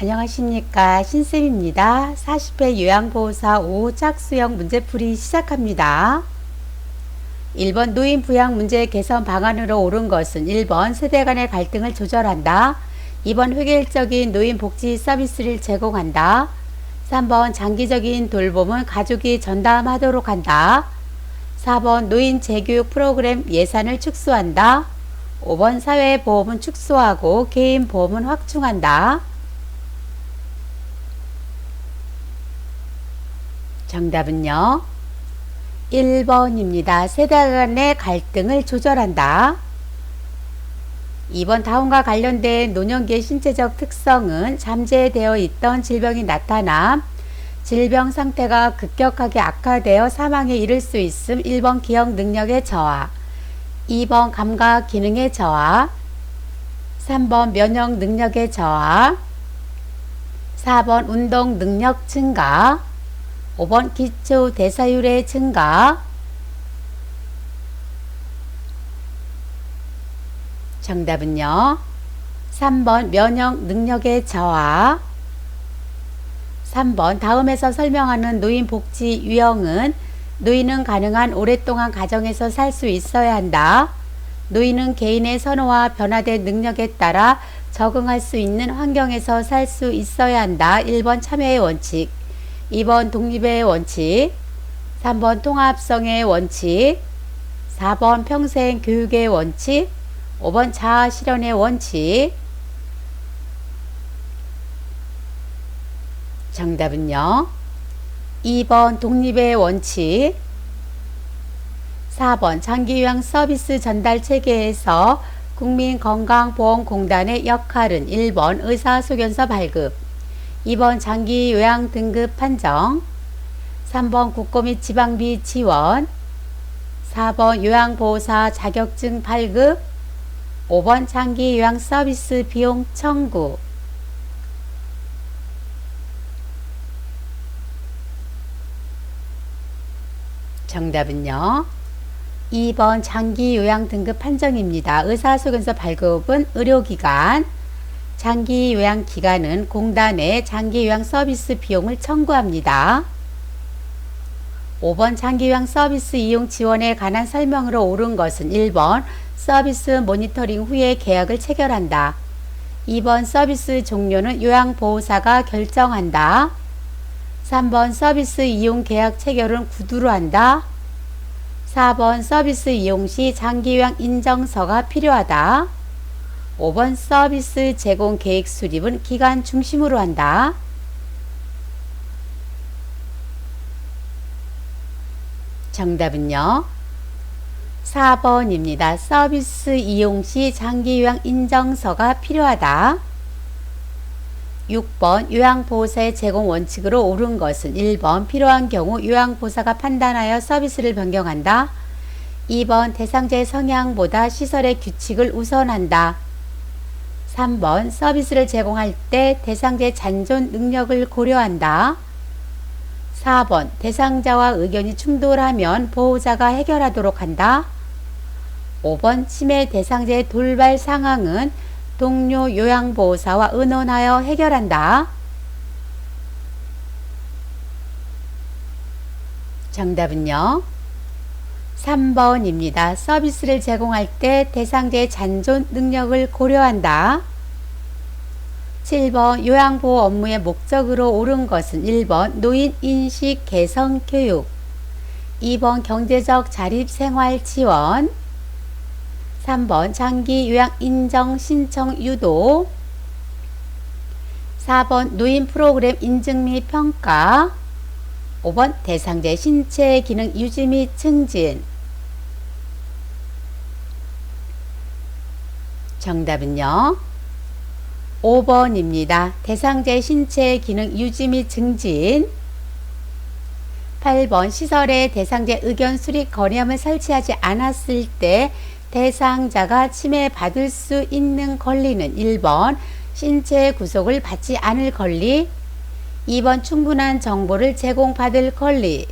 안녕하십니까, 신쌤입니다. 40회 요양보호사 5 짝수형 문제풀이 시작합니다. 1번 노인 부양 문제 개선 방안으로 옳은 것은 1번 세대 간의 갈등을 조절한다. 2번 획일적인 노인 복지 서비스를 제공한다. 3번 장기적인 돌봄은 가족이 전담하도록 한다. 4번 노인 재교육 프로그램 예산을 축소한다. 5번 사회보험은 축소하고 개인보험은 확충한다. 정답은요, 1번입니다. 세대 간의 갈등을 조절한다. 2번 다음과 관련된 노년기의 신체적 특성은 잠재되어 있던 질병이 나타남, 질병 상태가 급격하게 악화되어 사망에 이를 수 있음. 1번 기억 능력의 저하, 2번 감각 기능의 저하, 3번 면역 능력의 저하, 4번 운동 능력 증가, 5번 기초 대사율의 증가. 정답은요, 3번 면역 능력의 저하. 3번 다음에서 설명하는 노인 복지 유형은 노인은 가능한 오랫동안 가정에서 살 수 있어야 한다. 노인은 개인의 선호와 변화된 능력에 따라 적응할 수 있는 환경에서 살 수 있어야 한다. 1번 참여의 원칙, 2번 독립의 원칙, 3번 통합성의 원칙, 4번 평생 교육의 원칙, 5번 자아 실현의 원칙. 정답은요, 2번 독립의 원칙. 4번 장기요양 서비스 전달 체계에서 국민건강보험공단의 역할은 1번 의사소견서 발급, 2번 장기요양 등급 판정, 3번 국고 및 지방비 지원, 4번 요양보호사 자격증 발급, 5번 장기요양 서비스 비용 청구. 정답은요, 2번 장기요양 등급 판정입니다. 의사소견서 발급은 의료기관, 장기요양기관은 공단의 장기요양 서비스 비용을 청구합니다. 5번 장기요양 서비스 이용 지원에 관한 설명으로 옳은 것은 1번 서비스 모니터링 후에 계약을 체결한다. 2번 서비스 종료는 요양보호사가 결정한다. 3번 서비스 이용 계약 체결은 구두로 한다. 4번 서비스 이용 시 장기요양 인정서가 필요하다. 5번 서비스 제공 계획 수립은 기관 중심으로 한다. 정답은요, 4번입니다. 서비스 이용 시 장기요양 인정서가 필요하다. 6번 요양보호사의 제공 원칙으로 옳은 것은 1번 필요한 경우 요양보호사가 판단하여 서비스를 변경한다. 2번 대상자의 성향보다 시설의 규칙을 우선한다. 3번 서비스를 제공할 때 대상자의 잔존 능력을 고려한다. 4번 대상자와 의견이 충돌하면 보호자가 해결하도록 한다. 5번 치매 대상자의 돌발 상황은 동료 요양보호사와 의논하여 해결한다. 정답은요, 3번입니다. 서비스를 제공할 때 대상자의 잔존 능력을 고려한다. 7번 요양보호 업무의 목적으로 옳은 것은 1번 노인 인식 개선 교육, 2번 경제적 자립생활 지원, 3번 장기 요양 인정 신청 유도, 4번 노인 프로그램 인증 및 평가, 5번 대상자의 신체 기능 유지 및 증진. 정답은요, 5번입니다. 대상자의 신체 기능 유지 및 증진. 8번 시설에 대상자의 의견 수립 거리함을 설치하지 않았을 때 대상자가 침해받을 수 있는 권리는 1번 신체 구속을 받지 않을 권리, 2번 충분한 정보를 제공받을 권리,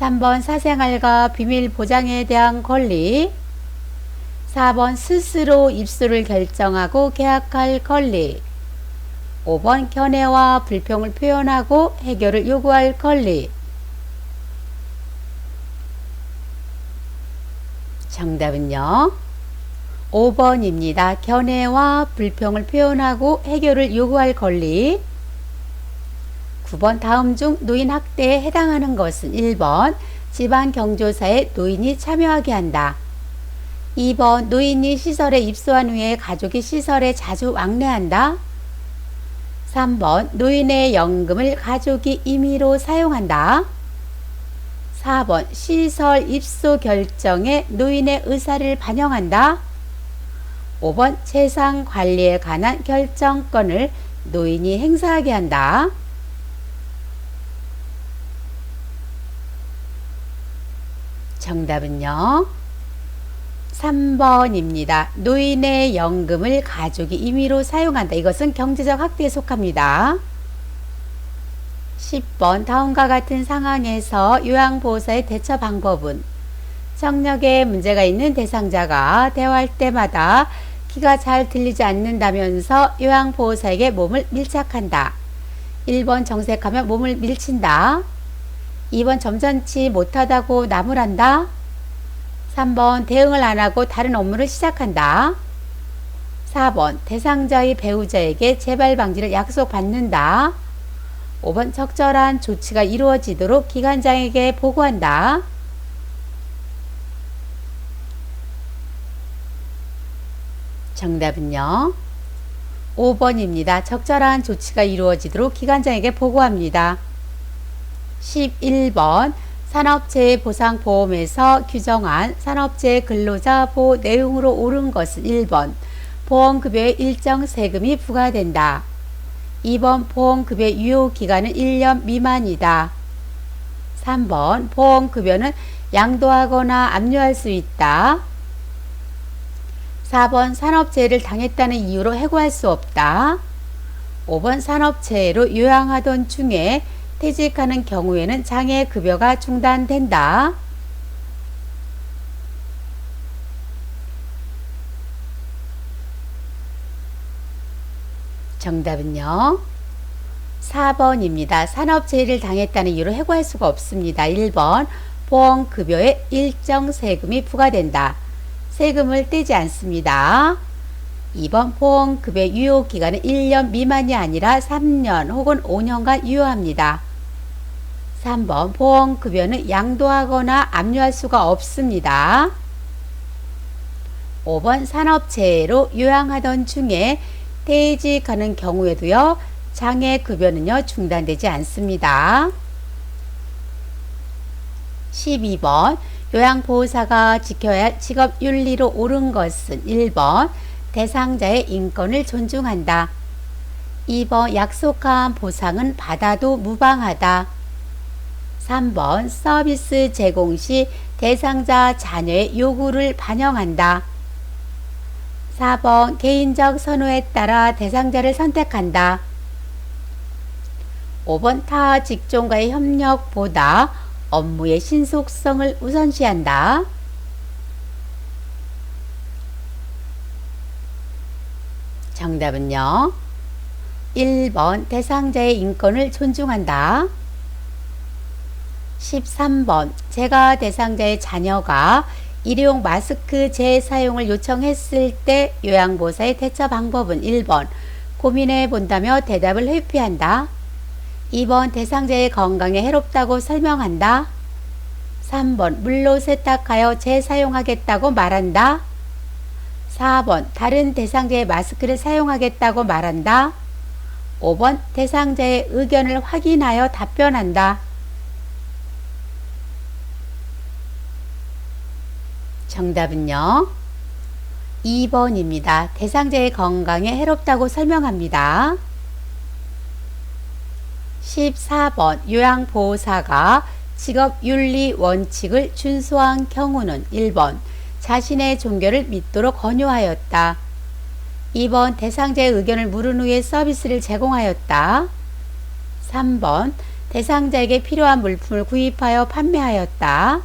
3번 사생활과 비밀 보장에 대한 권리, 4번 스스로 입소를 결정하고 계약할 권리, 5번 견해와 불평을 표현하고 해결을 요구할 권리. 정답은요. 5번입니다. 견해와 불평을 표현하고 해결을 요구할 권리. 9번 다음 중 노인 학대에 해당하는 것은 1번 지방경조사에 노인이 참여하게 한다. 2번 노인이 시설에 입소한 후에 가족이 시설에 자주 왕래한다. 3번 노인의 연금을 가족이 임의로 사용한다. 4번 시설 입소 결정에 노인의 의사를 반영한다. 5번 재산 관리에 관한 결정권을 노인이 행사하게 한다. 정답은요. 3번입니다. 노인의 연금을 가족이 임의로 사용한다. 이것은 경제적 학대에 속합니다. 10번 다음과 같은 상황에서 요양보호사의 대처 방법은 청력에 문제가 있는 대상자가 대화할 때마다 귀가 잘 들리지 않는다면서 요양보호사에게 몸을 밀착한다. 1번 정색하며 몸을 밀친다. 2번 점잖지 못하다고 나무란다. 3번 대응을 안하고 다른 업무를 시작한다. 4번 대상자의 배우자에게 재발 방지를 약속받는다. 5번 적절한 조치가 이루어지도록 기관장에게 보고한다. 정답은요. 5번입니다. 적절한 조치가 이루어지도록 기관장에게 보고합니다. 11번 산업재해보상보험에서 규정한 산업재해 근로자 보호 내용으로 옳은 것은 1번 보험급여에 일정 세금이 부과된다. 2번 보험급여 유효기간은 1년 미만이다. 3번 보험급여는 양도하거나 압류할 수 있다. 4번 산업재해를 당했다는 이유로 해고할 수 없다. 5번 산업재해로 요양하던 중에 퇴직하는 경우에는 장애급여가 중단된다. 정답은요. 4번입니다. 산업재해를 당했다는 이유로 해고할 수가 없습니다. 1번 보험급여에 일정 세금이 부과된다. 세금을 떼지 않습니다. 2번 보험급여 유효기간은 1년 미만이 아니라 3년 혹은 5년간 유효합니다. 3번 보험급여는 양도하거나 압류할 수가 없습니다. 5번 산업재해로 요양하던 중에 퇴직하는 경우에도요. 장애급여는요. 중단되지 않습니다. 12번 요양보호사가 지켜야 할 직업윤리로 옳은 것은 1번 대상자의 인권을 존중한다. 2번 약속한 보상은 받아도 무방하다. 3번 서비스 제공 시 대상자 자녀의 요구를 반영한다. 4번 개인적 선호에 따라 대상자를 선택한다. 5번 타 직종과의 협력보다 업무의 신속성을 우선시한다. 정답은요. 1번 대상자의 인권을 존중한다. 13번 제가 대상자의 자녀가 일회용 마스크 재사용을 요청했을 때 요양보호사의 대처 방법은 1번 고민해 본다며 대답을 회피한다. 2번 대상자의 건강에 해롭다고 설명한다. 3번 물로 세탁하여 재사용하겠다고 말한다. 4번 다른 대상자의 마스크를 사용하겠다고 말한다. 5번 대상자의 의견을 확인하여 답변한다. 정답은요. 2번입니다. 대상자의 건강에 해롭다고 설명합니다. 14번 요양보호사가 직업윤리 원칙을 준수한 경우는 1번 자신의 종교를 믿도록 권유하였다. 2번 대상자의 의견을 물은 후에 서비스를 제공하였다. 3번 대상자에게 필요한 물품을 구입하여 판매하였다.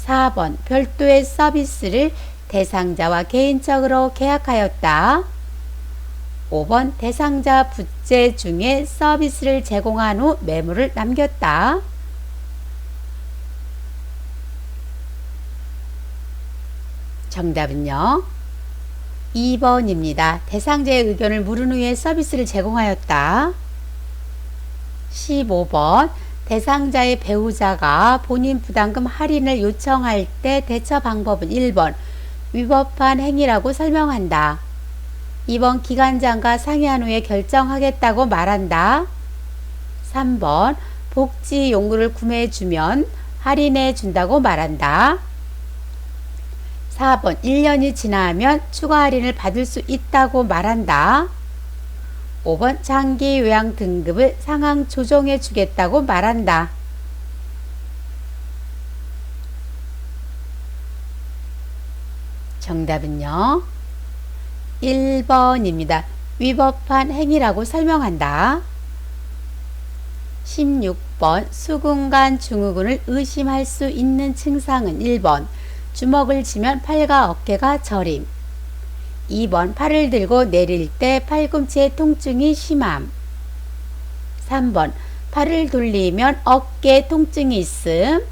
4번 별도의 서비스를 대상자와 개인적으로 계약하였다. 5번 대상자 부재 중에 서비스를 제공한 후 메모를 남겼다. 정답은요. 2번입니다. 대상자의 의견을 물은 후에 서비스를 제공하였다. 15번 대상자의 배우자가 본인 부담금 할인을 요청할 때 대처 방법은 1번 위법한 행위라고 설명한다. 2번 기관장과 상의한 후에 결정하겠다고 말한다. 3번 복지 용구를 구매해주면 할인해 준다고 말한다. 4번 1년이 지나면 추가 할인을 받을 수 있다고 말한다. 5번 장기 요양 등급을 상향 조정해 주겠다고 말한다. 정답은요. 1번입니다. 위법한 행위라고 설명한다. 16번 수근관 증후군을 의심할 수 있는 증상은 1번 주먹을 쥐면 팔과 어깨가 저림. 2번 팔을 들고 내릴 때 팔꿈치의 통증이 심함. 3번 팔을 돌리면 어깨 통증이 있음.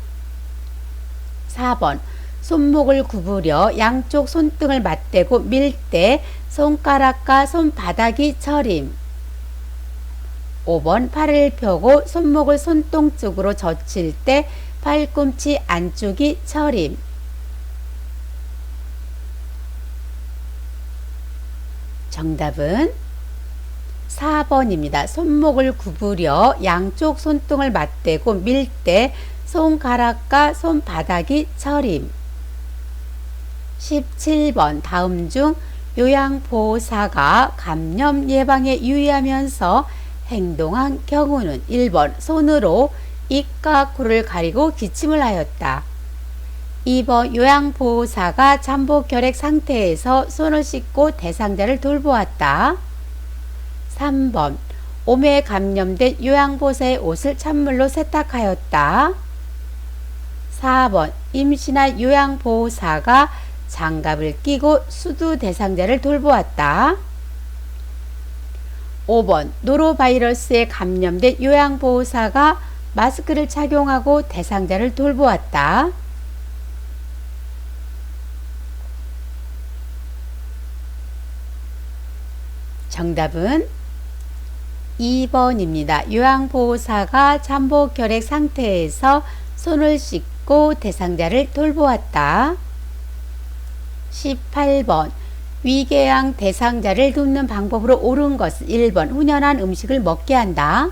4번 손목을 구부려 양쪽 손등을 맞대고 밀 때 손가락과 손바닥이 저림. 5번 팔을 펴고 손목을 손등 쪽으로 젖힐 때 팔꿈치 안쪽이 저림. 정답은 4번입니다. 손목을 구부려 양쪽 손등을 맞대고 밀 때 손가락과 손바닥이 저림. 17번 다음 중 요양보호사가 감염 예방에 유의하면서 행동한 경우는 1번 손으로 입과 코를 가리고 기침을 하였다. 2번 요양보호사가 잠복결핵 상태에서 손을 씻고 대상자를 돌보았다. 3번 오메 감염된 요양보호사의 옷을 찬물로 세탁하였다. 4번 임신한 요양보호사가 장갑을 끼고 수두 대상자를 돌보았다. 5번 노로바이러스에 감염된 요양보호사가 마스크를 착용하고 대상자를 돌보았다. 정답은 2번입니다. 요양보호사가 잠복결핵 상태에서 손을 씻고 대상자를 돌보았다. 18번 위궤양 대상자를 돕는 방법으로 옳은 것은 1번 훈연한 음식을 먹게 한다.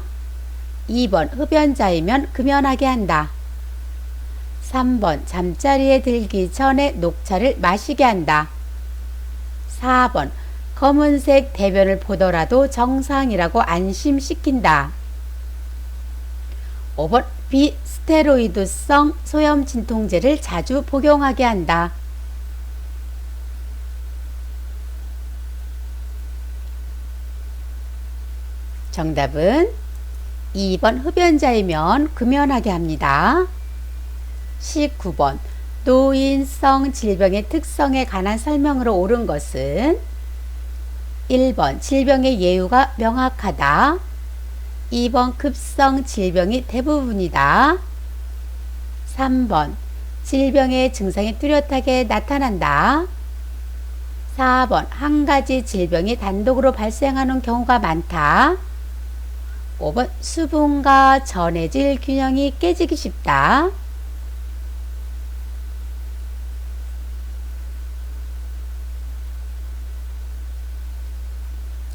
2번 흡연자이면 금연하게 한다. 3번 잠자리에 들기 전에 녹차를 마시게 한다. 4번 검은색 대변을 보더라도 정상이라고 안심시킨다. 5번 비스테로이드성 소염 진통제를 자주 복용하게 한다. 정답은 2번 흡연자이면 금연하게 합니다. 19번 노인성 질병의 특성에 관한 설명으로 옳은 것은 1번 질병의 예후가 명확하다. 2번 급성 질병이 대부분이다. 3번 질병의 증상이 뚜렷하게 나타난다. 4번 한 가지 질병이 단독으로 발생하는 경우가 많다. 5번 수분과 전해질 균형이 깨지기 쉽다.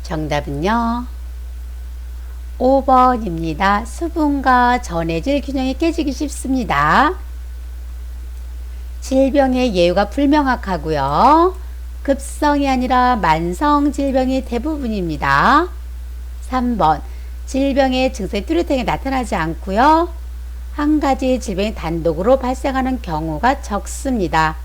정답은요. 5번입니다. 수분과 전해질 균형이 깨지기 쉽습니다. 질병의 예후가 불명확하고요. 급성이 아니라 만성 질병이 대부분입니다. 3번 질병의 증상이 뚜렷하게 나타나지 않고요. 한 가지 질병이 단독으로 발생하는 경우가 적습니다.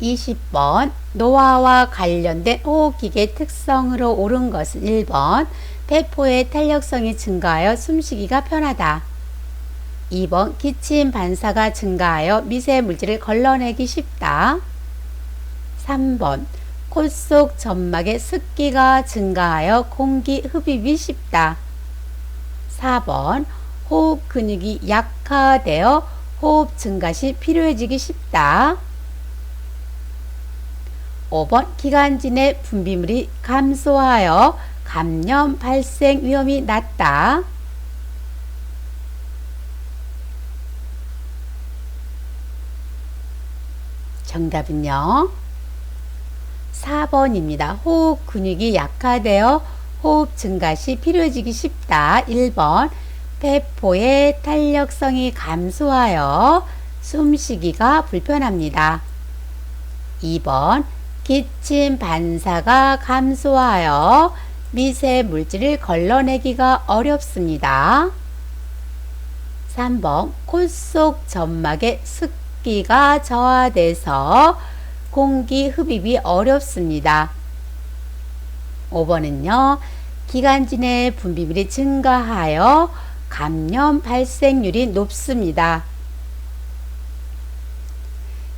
20번 노화와 관련된 호흡기계 특성으로 옳은 것은 1번 폐포의 탄력성이 증가하여 숨쉬기가 편하다. 2번 기침 반사가 증가하여 미세물질을 걸러내기 쉽다. 3번 코 속 점막의 습기가 증가하여 공기 흡입이 쉽다. 4번 호흡 근육이 약화되어 호흡 증가 시 필요해지기 쉽다. 5번 기관진의 분비물이 감소하여 감염 발생 위험이 낮다. 정답은요 4번입니다. 호흡 근육이 약화되어 호흡 증가 시 필요해지기 쉽다. 1번 폐포의 탄력성이 감소하여 숨쉬기가 불편합니다. 2번 기침 반사가 감소하여 미세 물질을 걸러내기가 어렵습니다. 3번 코 속 점막의 습기가 저하돼서 공기 흡입이 어렵습니다. 5번은요 기관진의 분비물이 증가하여 감염 발생률이 높습니다.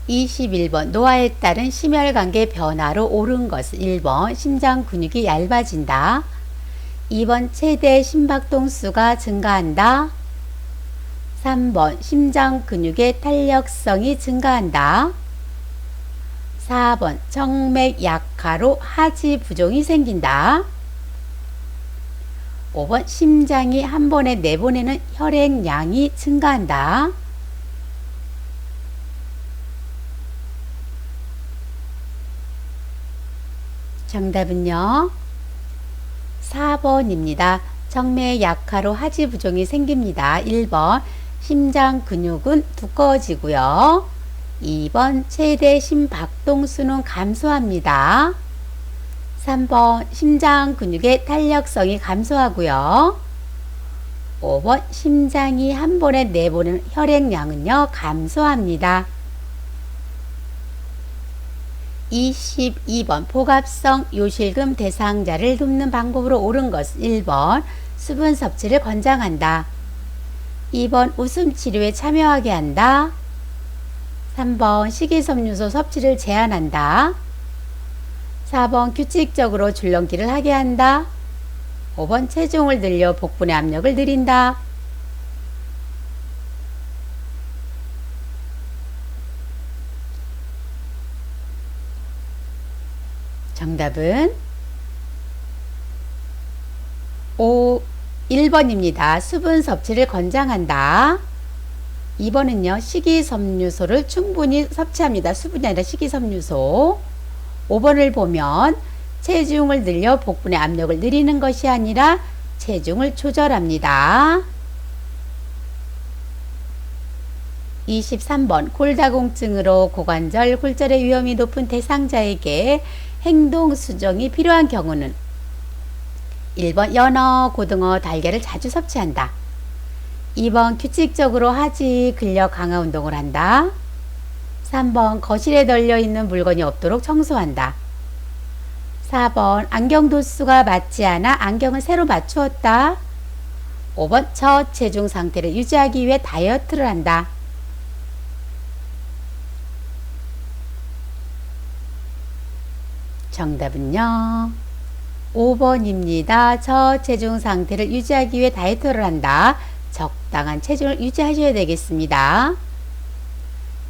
21번 노화에 따른 심혈관계 변화로 옳은 것은 1번 심장 근육이 얇아진다. 2번 최대 심박동수가 증가한다. 3번 심장 근육의 탄력성이 증가한다. 4번 정맥 약화로 하지 부종이 생긴다. 5번 심장이 한 번에 내보내는 혈액량이 증가한다. 정답은요 4번입니다. 정맥 약화로 하지 부종이 생깁니다. 1번 심장 근육은 두꺼워지고요. 2번 최대 심박동수는 감소합니다. 3번 심장 근육의 탄력성이 감소하고요. 5번 심장이 한 번에 내보내는 혈액량은요 감소합니다. 22번 복합성 요실금 대상자를 돕는 방법으로 옳은 것은 1번 수분 섭취를 권장한다. 2번 웃음 치료에 참여하게 한다. 3번 식이섬유소 섭취를 제한한다. 4번 규칙적으로 줄넘기를 하게 한다. 5번 체중을 늘려 복부의 압력을 늘린다. 정답은 1번입니다. 수분 섭취를 권장한다. 2번은요. 식이섬유소를 충분히 섭취합니다. 수분이 아니라 식이섬유소. 5번을 보면 체중을 늘려 복부의 압력을 늘리는 것이 아니라 체중을 조절합니다. 23번 골다공증으로 고관절 골절의 위험이 높은 대상자에게 행동 수정이 필요한 경우는 1번 연어, 고등어, 달걀을 자주 섭취한다. 2번 규칙적으로 하지 근력 강화 운동을 한다. 3번 거실에 널려있는 물건이 없도록 청소한다. 4번 안경 도수가 맞지 않아 안경을 새로 맞추었다. 5번 저체중 상태를 유지하기 위해 다이어트를 한다. 정답은요 5번입니다. 저체중 상태를 유지하기 위해 다이어트를 한다. 적당한 체중을 유지하셔야 되겠습니다.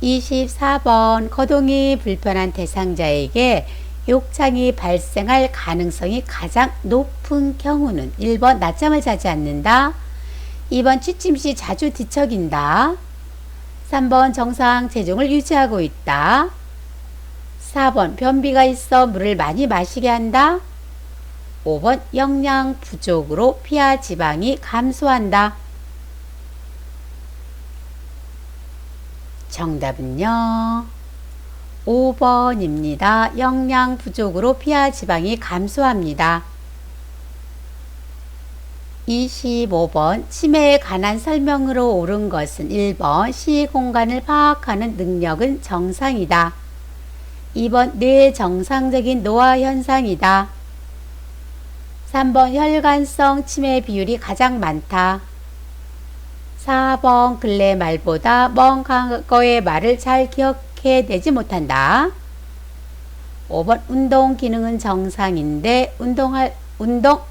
24번 거동이 불편한 대상자에게 욕창이 발생할 가능성이 가장 높은 경우는 1번 낮잠을 자지 않는다. 2번 취침 시 자주 뒤척인다. 3번 정상 체중을 유지하고 있다. 4번 변비가 있어 물을 많이 마시게 한다. 5번 영양 부족으로 피하 지방이 감소한다. 정답은요 5번입니다. 영양 부족으로 피하 지방이 감소합니다. 25번 치매에 관한 설명으로 옳은 것은 1번 시공간을 파악하는 능력은 정상이다. 2번 뇌의 정상적인 노화 현상이다. 3번 혈관성 치매 비율이 가장 많다. 4번 근래 말보다 먼 과거의 말을 잘 기억해내지 못한다. 5번 운동 기능은 정상인데 운동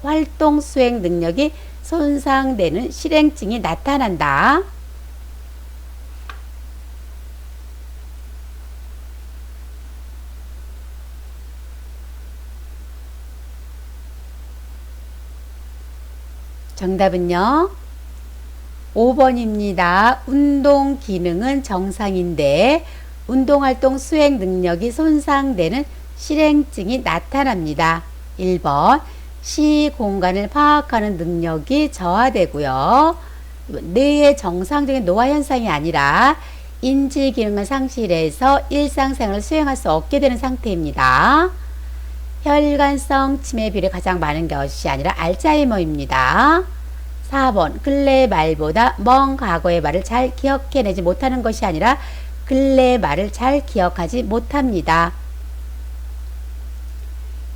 활동 수행 능력이 손상되는 실행증이 나타난다. 정답은요. 5번입니다. 운동 기능은 정상인데 운동활동 수행 능력이 손상되는 실행증이 나타납니다. 1번 시 공간을 파악하는 능력이 저하되고요. 뇌의 정상적인 노화 현상이 아니라 인지 기능을 상실해서 일상생활을 수행할 수 없게 되는 상태입니다. 혈관성 치매 비율이 가장 많은 것이 아니라 알츠하이머입니다. 4번 근래의 말보다 먼 과거의 말을 잘 기억해내지 못하는 것이 아니라 근래의 말을 잘 기억하지 못합니다.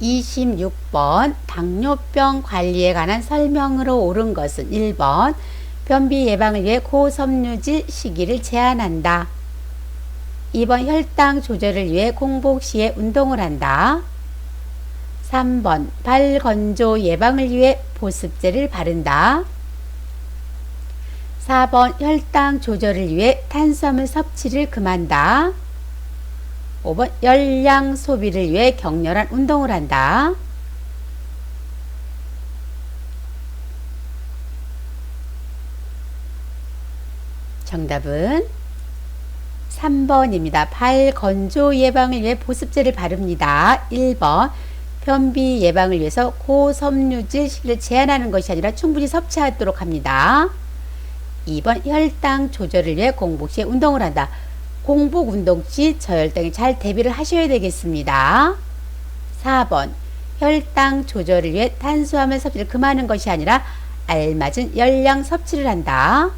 26번 당뇨병 관리에 관한 설명으로 옳은 것은 1번 변비 예방을 위해 고섬유질 시기를 제한한다. 2번 혈당 조절을 위해 공복 시에 운동을 한다. 3번 발 건조 예방을 위해 보습제를 바른다. 4번 혈당 조절을 위해 탄수화물 섭취를 금한다. 5번 열량 소비를 위해 격렬한 운동을 한다. 정답은 3번입니다. 발 건조 예방을 위해 보습제를 바릅니다. 1번 변비 예방을 위해서 고섬유질 식을 제한하는 것이 아니라 충분히 섭취하도록 합니다. 2번 혈당 조절을 위해 공복 시에 운동을 한다. 공복 운동 시 저혈당에 잘 대비를 하셔야 되겠습니다. 4번 혈당 조절을 위해 탄수화물 섭취를 금하는 것이 아니라 알맞은 열량 섭취를 한다.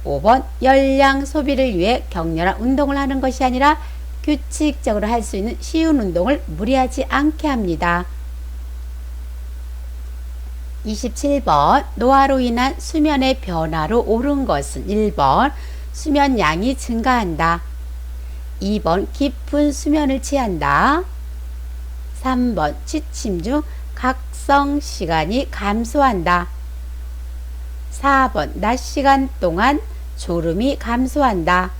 5번 열량 소비를 위해 격렬한 운동을 하는 것이 아니라 규칙적으로 할 수 있는 쉬운 운동을 무리하지 않게 합니다. 27번 노화로 인한 수면의 변화로 옳은 것은 1번 수면 양이 증가한다. 2번 깊은 수면을 취한다. 3번 취침 중 각성 시간이 감소한다. 4번 낮 시간 동안 졸음이 감소한다.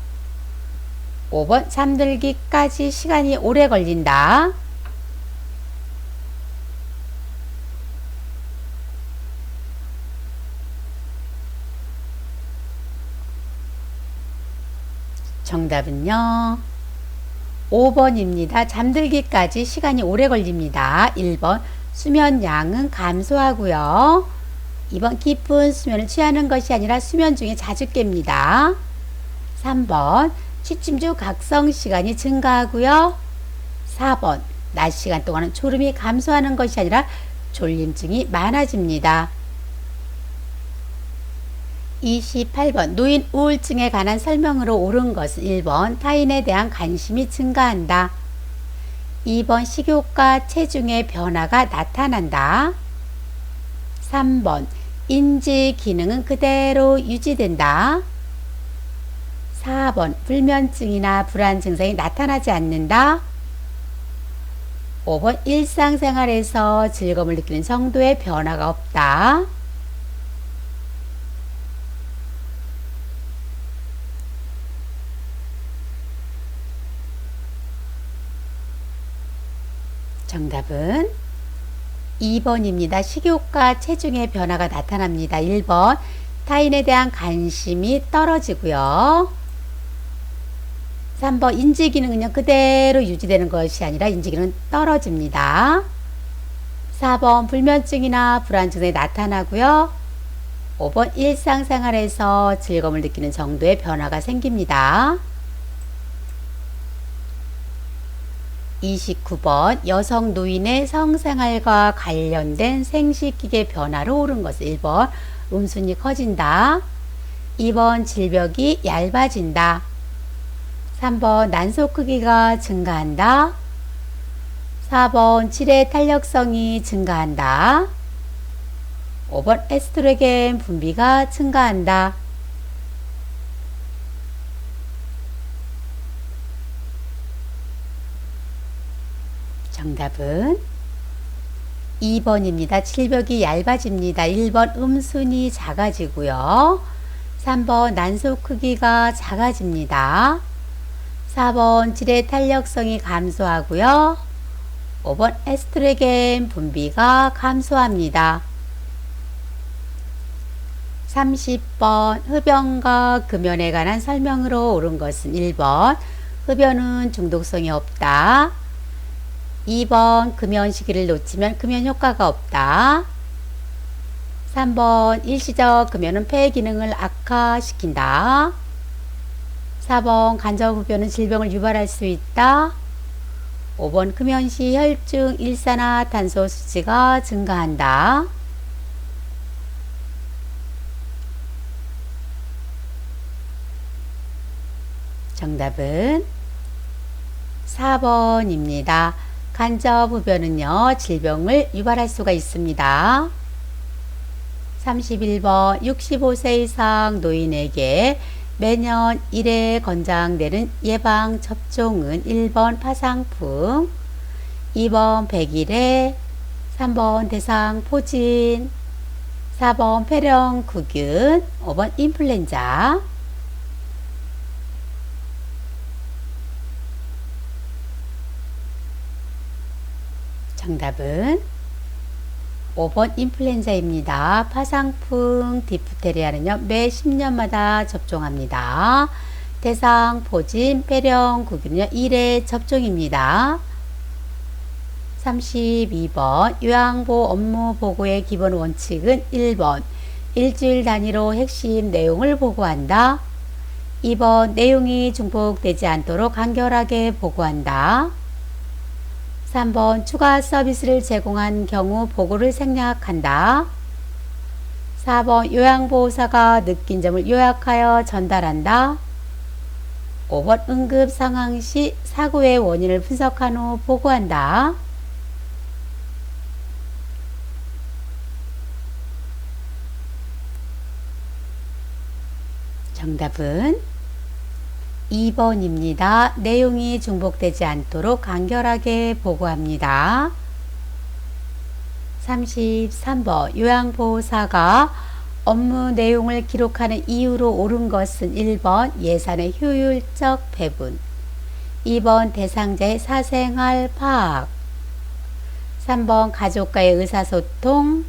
5번 잠들기까지 시간이 오래 걸린다. 정답은요. 5번입니다. 잠들기까지 시간이 오래 걸립니다. 1번 수면 양은 감소하고요. 2번 깊은 수면을 취하는 것이 아니라 수면 중에 자주 깹니다. 3번 취침 중 각성 시간이 증가하고요. 4번 낮 시간 동안은 졸음이 감소하는 것이 아니라 졸림증이 많아집니다. 28번 노인 우울증에 관한 설명으로 옳은 것은 1번 타인에 대한 관심이 증가한다. 2번 식욕과 체중의 변화가 나타난다. 3번 인지 기능은 그대로 유지된다. 4번 불면증이나 불안 증상이 나타나지 않는다. 5번 일상생활에서 즐거움을 느끼는 정도의 변화가 없다. 정답은 2번입니다. 식욕과 체중의 변화가 나타납니다. 1번 타인에 대한 관심이 떨어지고요. 3번 인지기능은요 그대로 유지되는 것이 아니라 인지기능은 떨어집니다. 4번 불면증이나 불안 증상이 나타나고요. 5번 일상생활에서 즐거움을 느끼는 정도의 변화가 생깁니다. 29번 여성 노인의 성생활과 관련된 생식기계 변화로 옳은 것은 1번 음순이 커진다. 2번 질벽이 얇아진다. 3번 난소 크기가 증가한다. 4번 질의 탄력성이 증가한다. 5번 에스트로겐 분비가 증가한다. 정답은 2번입니다. 칠벽이 얇아집니다. 1번 음순이 작아지고요. 3번 난소 크기가 작아집니다. 4번 질의 탄력성이 감소하고요. 5번 에스트로겐 분비가 감소합니다. 30번 흡연과 금연에 관한 설명으로 옳은 것은 1번 흡연은 중독성이 없다. 2번 금연 시기를 놓치면 금연 효과가 없다. 3번 일시적 금연은 폐 기능을 악화시킨다. 4번 간접 흡연은 질병을 유발할 수 있다. 5번 금연 시 혈중 일산화탄소 수치가 증가한다. 정답은 4번입니다. 간접 흡연은요, 질병을 유발할 수가 있습니다. 31번 65세 이상 노인에게 매년 1회 권장되는 예방 접종은 1번 파상풍, 2번 백일해, 3번 대상포진, 4번 폐렴구균, 5번 인플루엔자. 정답은 5번 인플루엔자입니다. 파상풍, 디프테리아는요, 매 10년마다 접종합니다. 대상포진, 폐렴구균은요, 1회 접종입니다. 32번 요양보 업무 보고의 기본 원칙은 1번 일주일 단위로 핵심 내용을 보고한다. 2번 내용이 중복되지 않도록 간결하게 보고한다. 3번 추가 서비스를 제공한 경우 보고를 생략한다. 4번 요양보호사가 느낀 점을 요약하여 전달한다. 5번 응급 상황 시 사고의 원인을 분석한 후 보고한다. 정답은 2번입니다. 내용이 중복되지 않도록 간결하게 보고합니다. 33번 요양보호사가 업무 내용을 기록하는 이유로 옳은 것은 1번 예산의 효율적 배분, 2번 대상자의 사생활 파악, 3번 가족과의 의사소통,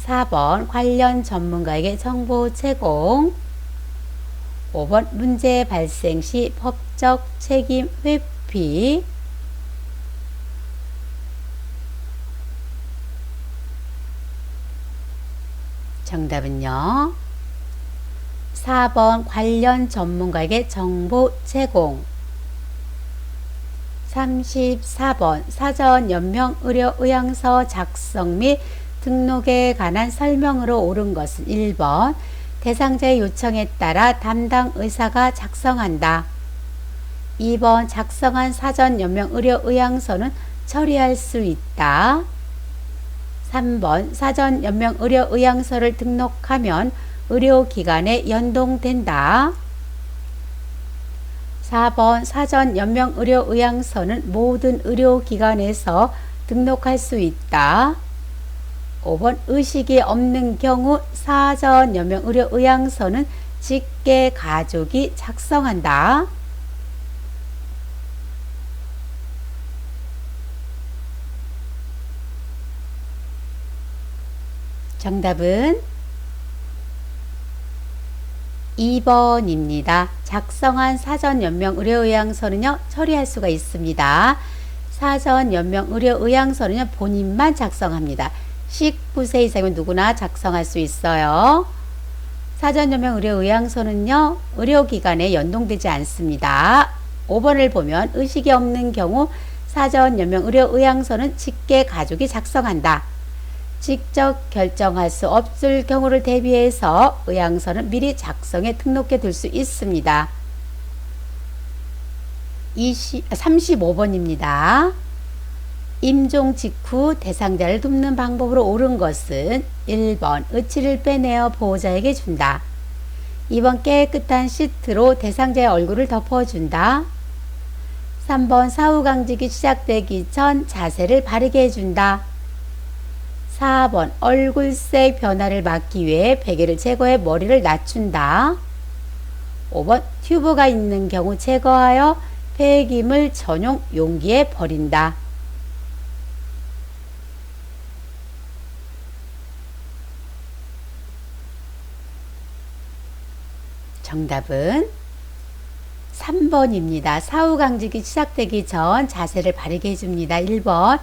4번 관련 전문가에게 정보 제공, 5번 문제 발생 시 법적 책임 회피. 정답은요, 4번 관련 전문가에게 정보 제공. 34번 사전 연명 의료 의향서 작성 및 등록에 관한 설명으로 옳은 것은 1번 대상자의 요청에 따라 담당 의사가 작성한다. 2번 작성한 사전 연명 의료 의향서는 처리할 수 있다. 3번 사전 연명 의료 의향서를 등록하면 의료기관에 연동된다. 4번 사전 연명 의료 의향서는 모든 의료기관에서 등록할 수 있다. 5번 의식이 없는 경우 사전 연명 의료 의향서는 직계 가족이 작성한다. 정답은 2번입니다. 작성한 사전 연명 의료 의향서는요, 처리할 수가 있습니다. 사전 연명 의료 의향서는요, 본인만 작성합니다. 19세 이상이면 누구나 작성할 수 있어요. 사전 연명 의료 의향서는요, 의료기관에 연동되지 않습니다. 5번을 보면 의식이 없는 경우 사전 연명 의료 의향서는 직계 가족이 작성한다. 직접 결정할 수 없을 경우를 대비해서 의향서는 미리 작성해 등록해 둘 수 있습니다. 35번입니다. 임종 직후 대상자를 돕는 방법으로 옳은 것은 1번 의치를 빼내어 보호자에게 준다. 2번 깨끗한 시트로 대상자의 얼굴을 덮어준다. 3번 사후강직이 시작되기 전 자세를 바르게 해준다. 4번 얼굴색 변화를 막기 위해 베개를 제거해 머리를 낮춘다. 5번 튜브가 있는 경우 제거하여 폐기물 전용 용기에 버린다. 정답은 3번입니다. 사후강직이 시작되기 전 자세를 바르게 해줍니다. 1번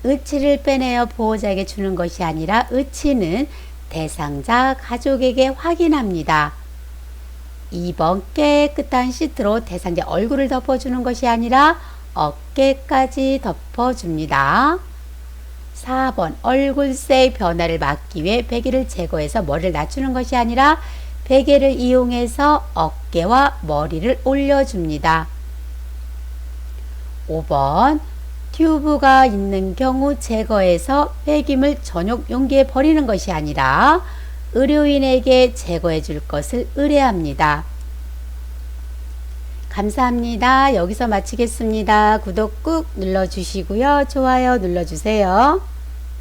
의치를 빼내어 보호자에게 주는 것이 아니라 의치는 대상자 가족에게 확인합니다. 2번 깨끗한 시트로 대상자 얼굴을 덮어주는 것이 아니라 어깨까지 덮어줍니다. 4번 얼굴색 변화를 막기 위해 베개를 제거해서 머리를 낮추는 것이 아니라 베개를 이용해서 어깨와 머리를 올려줍니다. 5번 튜브가 있는 경우 제거해서 폐기물 전용 용기에 버리는 것이 아니라 의료인에게 제거해 줄 것을 의뢰합니다. 감사합니다. 여기서 마치겠습니다. 구독 꾹 눌러주시고요. 좋아요 눌러주세요.